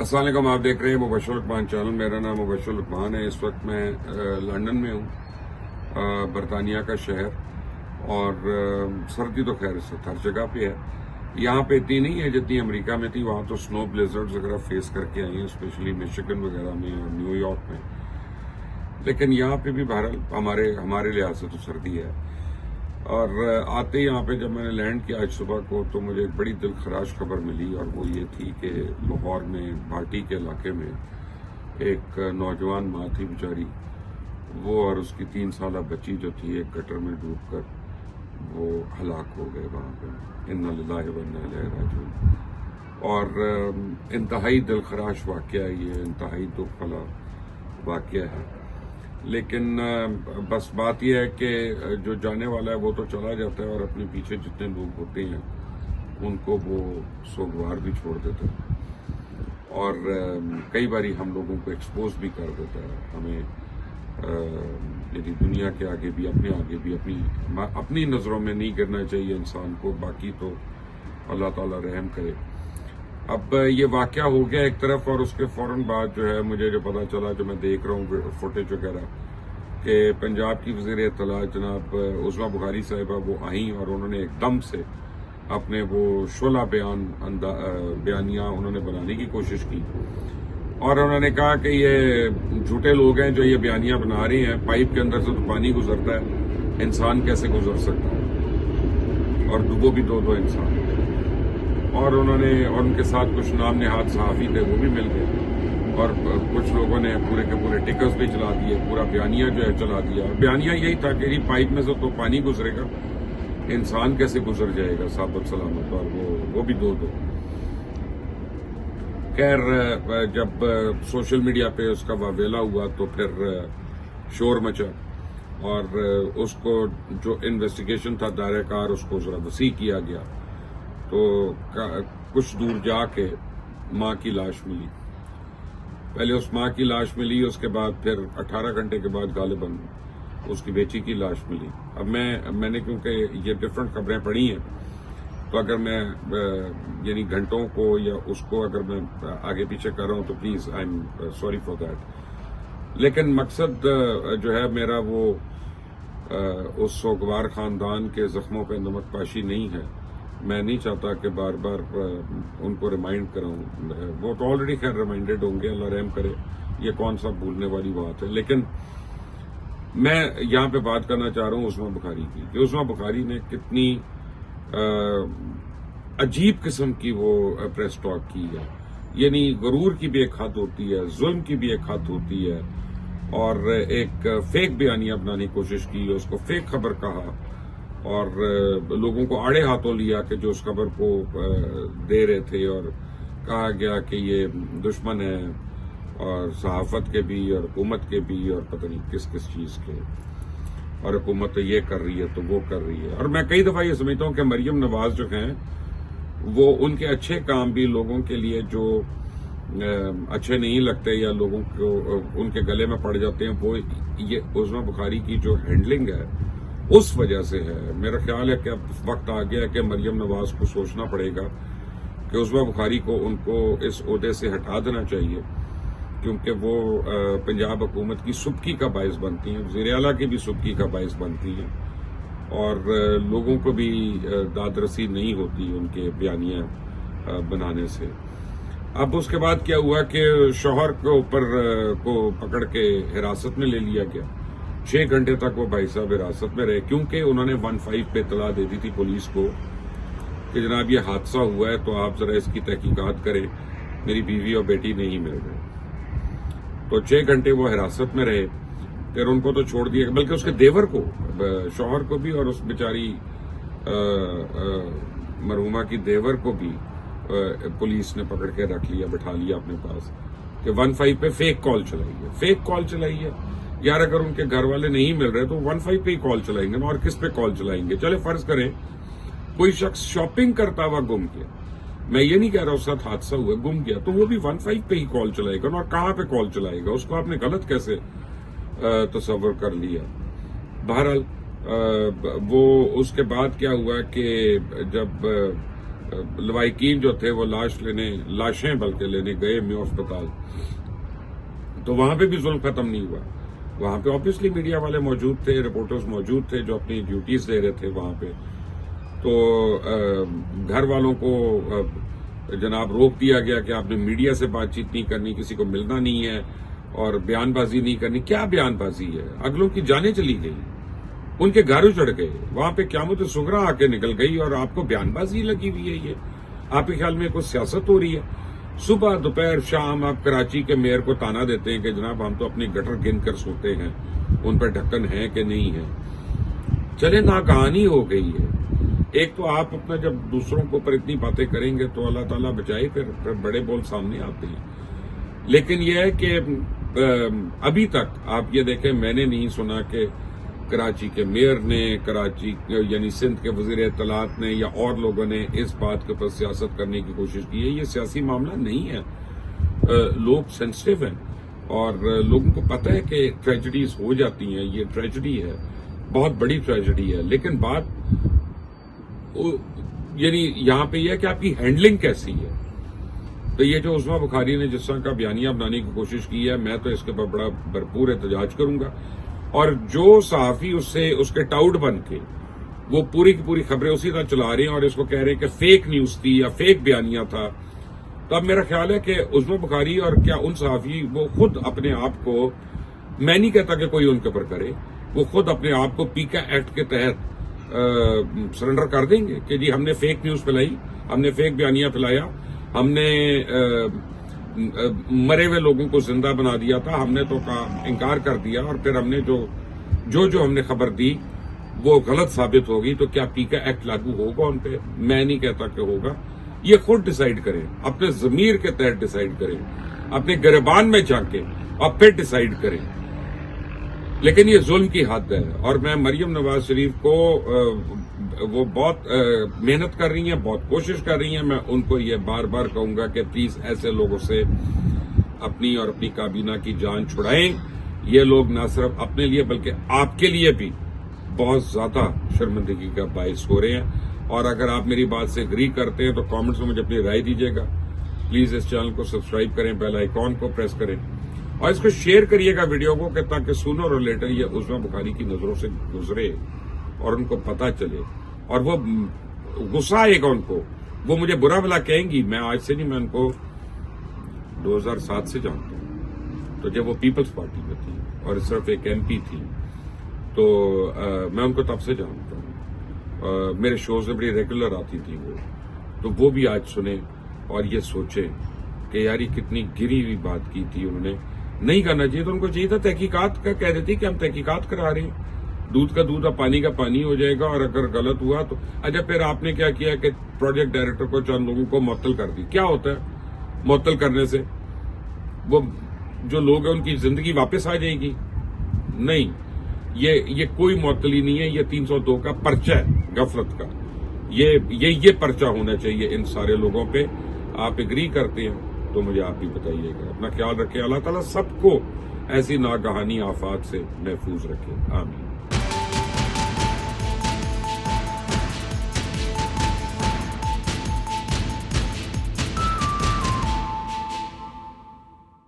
अस्सलाम वालेकुम। आप देख रहे हैं मुबशर लुकमान चैनल। मेरा नाम मुबशर लुकमान है। इस वक्त मैं लंदन में हूँ, बरतानिया का शहर। और सर्दी तो खैर इस वक्त हर जगह पे है। यहाँ पे इतनी नहीं है जितनी अमेरिका में थी। वहाँ तो स्नो ब्लिजर्ड्स वगैरह फेस करके आई हैं, स्पेशली मिशिगन वगैरह में और न्यूयॉर्क में। लेकिन यहाँ पे भी बहरहाल हमारे लिहाज से तो सर्दी है। और आते ही यहाँ पे जब मैंने लैंड किया आज सुबह को, तो मुझे एक बड़ी दिल खराश खबर मिली, और वो ये थी कि लाहौर में भाटी के इलाके में एक नौजवान माँ थी बेचारी, वो और उसकी 3 साल बच्ची जो थी एक गटर में डूबकर वो हलाक हो गए वहाँ पे। इन्ना लिल्लाहि व इन्ना इलैहि राजिऊन। और इंतहाई दिल खराश वाक़या है ये, इंतहाई दुख वाला वाक़या है। लेकिन बस बात यह है कि जो जाने वाला है वो तो चला जाता है, और अपने पीछे जितने लोग होते हैं उनको वो सोगवार भी छोड़ देता है, और कई बारी हम लोगों को एक्सपोज भी कर देता है। हमें यदि दुनिया के आगे भी, अपने आगे भी अपनी नज़रों में नहीं गिरना चाहिए इंसान को। बाकी तो अल्लाह ताला रहम करे। अब ये वाक़या हो गया एक तरफ, और उसके फौरन बाद जो है मुझे जो पता चला, जो मैं देख रहा हूँ फुटेज वगैरह, कि पंजाब की वज़ीर इत्तला जनाब उज़मा बुखारी साहिबा वो आई, और उन्होंने एकदम से अपने वो शोला बयानियाँ उन्होंने बनाने की कोशिश की। और उन्होंने कहा कि ये झूठे लोग हैं जो ये बयानियाँ बना रहे हैं। पाइप के अंदर से तो पानी गुजरता है, इंसान कैसे गुजर सकता है, और वो भी दो इंसान। और उनके साथ कुछ नाम नहाद सहाफ़ी थे, वो भी मिल गए, और कुछ लोगों ने पूरे के पूरे टिकट्स भी चला दिए, पूरा बयानिया जो है चला दिया। बयानिया यही था कि पाइप में से तो पानी गुजरेगा, इंसान कैसे गुजर जाएगा साबत सलामत, और वो भी दो। खैर जब सोशल मीडिया पे उसका वावेला हुआ तो फिर शोर मचा, और उसको जो इन्वेस्टिगेशन था दायरेकार उसको जरा वसी किया गया। तो कुछ दूर जाके माँ की लाश मिली। पहले उस माँ की लाश मिली, उसके बाद फिर 18 घंटे के बाद गालिबन उसकी बेटी की लाश मिली। अब मैंने क्योंकि ये डिफरेंट खबरें पढ़ी हैं, तो अगर मैं यानी घंटों को या उसको अगर मैं आगे पीछे कर रहा हूँ तो please I am sorry for that. लेकिन मकसद जो है मेरा वो उस सोगवार खानदान के जख्मों पे नमक पाशी नहीं है। मैं नहीं चाहता कि बार बार उनको रिमाइंड कराऊं। वो तो ऑलरेडी खैर रिमाइंडेड होंगे, अल्लाह रहम करे, ये कौन सा भूलने वाली बात है। लेकिन मैं यहाँ पे बात करना चाह रहा हूँ उज़मा बुखारी की, कि उज़मा बुखारी ने कितनी अजीब किस्म की वो प्रेस टॉक की है। यानी गरूर की भी एक हद होती है, जुल्म की भी एक हद होती है, और एक फेक बयानिया बनाने की कोशिश की, उसको फेक खबर कहा, और लोगों को आड़े हाथों लिया कि जो उस खबर को दे रहे थे, और कहा गया कि ये दुश्मन है, और सहाफत के भी और हुकूमत के भी, और पता नहीं किस किस चीज के, और हुकूमत तो ये कर रही है तो वो कर रही है। और मैं कई दफा ये समझता हूँ कि मरियम नवाज जो हैं वो उनके अच्छे काम भी लोगों के लिए जो अच्छे नहीं लगते या लोगों को उनके गले में पड़ जाते हैं, वो ये उज़मा बुखारी की जो हैंडलिंग है उस वजह से है। मेरा ख्याल है कि अब वक्त आ गया कि मरियम नवाज को सोचना पड़ेगा कि उज़मा बुखारी को उनको इस ओहदे से हटा देना चाहिए, क्योंकि वो पंजाब हुकूमत की सुबकी का बायस बनती हैं, वज़ीर आला की भी सुबकी का बायस बनती हैं, और लोगों को भी दादरसी नहीं होती उनके बयानियाँ बनाने से। अब उसके बाद क्या हुआ कि शौहर के ऊपर को पकड़ के हिरासत में ले लिया गया। 6 घंटे तक वो भाई साहब हिरासत में रहे, क्योंकि उन्होंने 15 पे इत्तला दे दी थी पुलिस को कि जनाब ये हादसा हुआ है, तो आप जरा इसकी तहकीकात करें, मेरी बीवी और बेटी नहीं मिल रहे। तो 6 घंटे वो हिरासत में रहे, फिर उनको तो छोड़ दिया, बल्कि उसके देवर को, शौहर को भी, और उस बेचारी मरहुमा की देवर को भी पुलिस ने पकड़ के रख लिया, बिठा लिया अपने पास, कि 15 पे फेक कॉल चलाई है। यार अगर उनके घर वाले नहीं मिल रहे तो 15 पे ही कॉल चलाएंगे ना, और किस पे कॉल चलाएंगे। चले फर्ज करें कोई शख्स शॉपिंग करता हुआ गुम गया, मैं ये नहीं कह रहा उसके साथ हादसा हुआ, गुम गया, तो वो भी 15 पे ही कॉल चलाएगा ना, और कहाँ पे कॉल चलाएगा, उसको आपने गलत कैसे तस्वर कर लिया। बहरहाल वो उसके बाद क्या हुआ कि जब لوائقین جو تھے وہ لاشیں بلکہ لینے گئے میو اسپتال، تو وہاں پہ بھی ظلم ختم نہیں ہوا. وہاں پہ آبویسلی میڈیا والے موجود تھے، رپورٹرز موجود تھے جو اپنی ڈیوٹیز دے رہے تھے وہاں پہ. تو گھر والوں کو جناب روک دیا گیا کہ آپ نے میڈیا سے بات چیت نہیں کرنی، کسی کو ملنا نہیں ہے اور بیان بازی نہیں کرنی. کیا بیان بازی ہے؟ اگلوں کی جانیں چلی گئی، ان کے گھر اجڑ گئے، وہاں پہ قیامت صغریٰ آ کے نکل گئی اور آپ کو بیان بازی لگی ہوئی ہے. یہ آپ کے خیال میں کوئی سیاست ہو رہی ہے؟ صبح دوپہر شام آپ کراچی کے میئر کو تانا دیتے ہیں کہ جناب ہم تو اپنی گٹر گن کر سوتے ہیں، ان پر ڈھکن ہے کہ نہیں ہے. چلے ناکہانی ہو گئی ہے. ایک تو آپ اپنا جب دوسروں کے اوپر اتنی باتیں کریں گے تو اللہ تعالیٰ بچائے، پھر بڑے بول سامنے آتے ہیں. لیکن یہ ہے کہ ابھی تک آپ یہ دیکھیں، میں نے نہیں سنا کہ کراچی کے میئر نے، کراچی یعنی سندھ کے وزیر اطلاعات نے یا اور لوگوں نے اس بات کے اوپر سیاست کرنے کی کوشش کی ہے. یہ سیاسی معاملہ نہیں ہے. لوگ سینسٹیو ہیں اور لوگوں کو پتہ ہے کہ ٹریجڈیز ہو جاتی ہیں. یہ ٹریجڈی ہے، بہت بڑی ٹریجڈی ہے. لیکن بات یعنی یہاں پہ یہ ہے کہ آپ کی ہینڈلنگ کیسی ہے. تو یہ جو عظمیٰ بخاری نے جس طرح کا بیانیہ بنانے کی کوشش کی ہے، میں تو اس کے اوپر بڑا بھرپور احتجاج کروں گا. اور جو صحافی اس کے ٹاؤٹ بن کے وہ پوری کی پوری خبریں اسی طرح چلا رہے ہیں اور اس کو کہہ رہے ہیں کہ فیک نیوز تھی یا فیک بیانیہ تھا، تو اب میرا خیال ہے کہ عظمیٰ بخاری اور کیا ان صحافی وہ خود اپنے آپ کو، میں نہیں کہتا کہ کوئی ان کے اوپر کرے، وہ خود اپنے آپ کو پیکا ایکٹ کے تحت سرنڈر کر دیں گے کہ جی ہم نے فیک نیوز پھیلائی، ہم نے فیک بیانیہ پھیلایا، ہم نے مرے ہوئے لوگوں کو زندہ بنا دیا تھا، ہم نے تو انکار کر دیا اور پھر ہم نے جو ہم نے خبر دی وہ غلط ثابت ہوگی. تو کیا پیکا ایکٹ لاگو ہوگا ان پہ؟ میں نہیں کہتا کہ ہوگا. یہ خود ڈیسائیڈ کریں، اپنے ضمیر کے تحت ڈیسائیڈ کریں، اپنے گریبان میں جھانکیں اور پھر ڈیسائیڈ کریں. لیکن یہ ظلم کی حد ہے. اور میں مریم نواز شریف کو وہ بہت محنت کر رہی ہیں، بہت کوشش کر رہی ہیں. میں ان کو یہ بار بار کہوں گا کہ پلیز ایسے لوگوں سے اپنی اور اپنی کابینہ کی جان چھڑائیں. یہ لوگ نہ صرف اپنے لیے بلکہ آپ کے لیے بھی بہت زیادہ شرمندگی کا باعث ہو رہے ہیں. اور اگر آپ میری بات سے اگری کرتے ہیں تو کامنٹس میں مجھے اپنی رائے دیجیے گا. پلیز اس چینل کو سبسکرائب کریں، بیل آئیکن کو پریس کریں اور اس کو شیئر کریے گا ویڈیو کو، کہ تاکہ سونر اور لیٹر یہ عظمیٰ بخاری کی نظروں سے گزرے اور ان کو پتہ چلے اور وہ غصہ آئے گا ان کو. وہ مجھے برا بھلا کہیں گی، میں آج سے نہیں، میں ان کو 2007 سے جانتا ہوں. تو جب وہ پیپلز پارٹی میں تھی اور صرف ایک ایم پی تھی تو میں ان کو تب سے جانتا ہوں. میرے شوز میں بڑی ریگولر آتی تھی تو وہ بھی آج سنیں اور یہ سوچیں کہ یار یہ کتنی گری ہوئی بات کی تھی. انہوں نے نہیں کرنا چاہیے، تو ان کو چاہیے تھا تحقیقات کا کہہ دیتی کہ ہم تحقیقات کرا رہے ہیں. دودھ کا دودھ اور پانی کا پانی ہو جائے گا. اور اگر غلط ہوا تو اچھا پھر آپ نے کیا کیا کہ پروجیکٹ ڈائریکٹر کو چند لوگوں کو معطل کر دی. کیا ہوتا ہے معطل کرنے سے؟ وہ جو لوگ ہیں ان کی زندگی واپس آ جائے گی؟ نہیں، یہ کوئی معطلی نہیں ہے. یہ 302 کا پرچہ ہے غفلت کا. یہ پرچہ ہونا چاہیے ان سارے لوگوں پہ. آپ اگری کرتے ہیں تو مجھے آپ بھی بتائیے گا. اپنا خیال رکھیں. اللہ تعالیٰ سب کو ایسی ناگہانی آفات سے محفوظ رکھے. آمین.